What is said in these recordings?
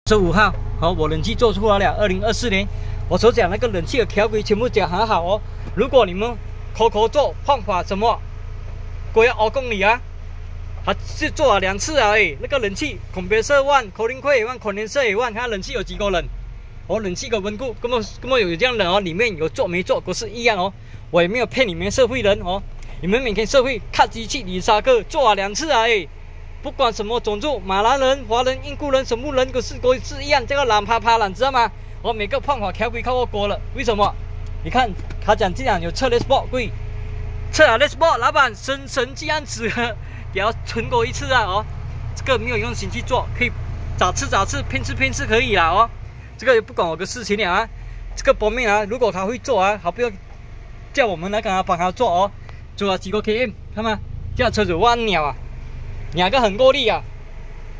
15号，好，我冷气做出来了。2024年，我所讲那个冷气的条规全部讲很好哦。如果你们口做方法什么，过要2公里啊，他是做了2次而已。那个冷气compressor 1 cooling coil 1 condenser 1，看冷气有几个冷。哦，冷气的温度根本有这样冷哦，里面有做没做都是一样哦。我也没有骗你们社会人哦，你们每天社会看机器里沙克做了2次而已。不管什么种族，马来人、华人、印度人、什么人都是一样，这个懒趴趴懒，知道吗？我每个方法条规靠过了，为什么？你看他讲这样有测 list board 贵，测了 list board， 老板神这样子也要存过一次啊哦，这个没有用心去做，可以找次骗次可以啦哦，这个也不管我的事情了啊。这个方面啊，如果他会做啊，他不要叫我们来跟他帮他做哦，做了几个 km， 看吗？这样车子弯鸟啊。2个很够力啊，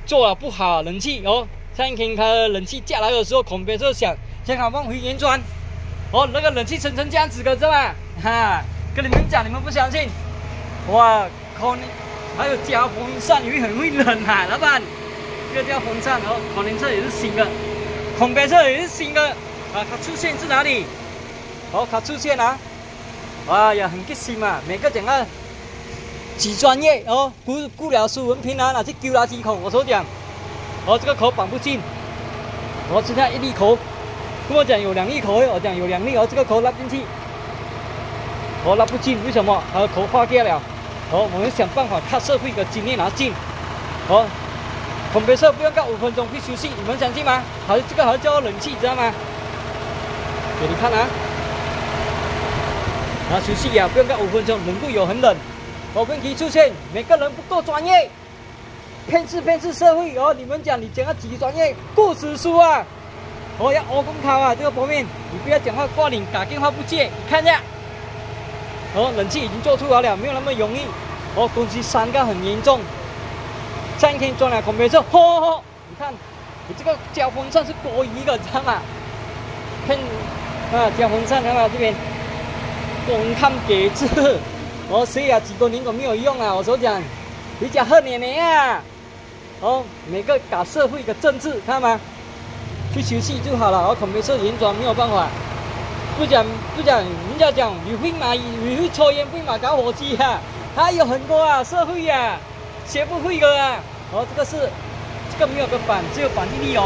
做了不好，冷气哦，像听它冷气架来的时候，孔别就响，先好放回原装，哦，那个冷气成这样子的，知道吗？哈，跟你们讲，你们不相信，哇，靠你，还有加风扇，你会很会冷啊，老板，这个叫风扇哦，孔连车也是新的，孔别车也是新的，啊，它出现是哪里？哦，它出现啊，哎呀，很开心嘛，每个讲啊。几专业哦，顾了书文凭啊，拿去丢垃圾桶。我所讲，哦，这个口绑不进，我只看1粒口，跟我讲有2粒口，我讲有2粒哦，这个口拉进去，我拉不进，为什么？它的口化掉了。哦，我们想办法看社会的经验拿进。哦，孔别色不用干5分钟会休息，你们相信吗？好，这个还叫冷气，知道吗？给你看啊，然后休息呀，不用干5分钟，冷不有很冷。问题出现，每个人不够专业，骗次社会哦！你们讲你讲个几专业，顾死书啊！我要公考啊！这个方面，你不要讲话挂脸，打电话不接，你看一下。哦，冷气已经做出来了，没有那么容易。哦，东西3个很严重，上一天装了孔别色，你看，你这个交风扇是多余的，知道吗？骗啊，交风扇看到这边，公看给字。哦，所以啊，几多年都没有用啊！我所讲，比较恨你啊！哦，每个搞社会的政治，看到吗？去休息就好了。哦，孔别色原装没有办法，不讲，人家讲你会抽烟，会搞火机啊，还有很多啊，社会啊，学不会的啊。哦，这个没有个板，只有板一粒哦。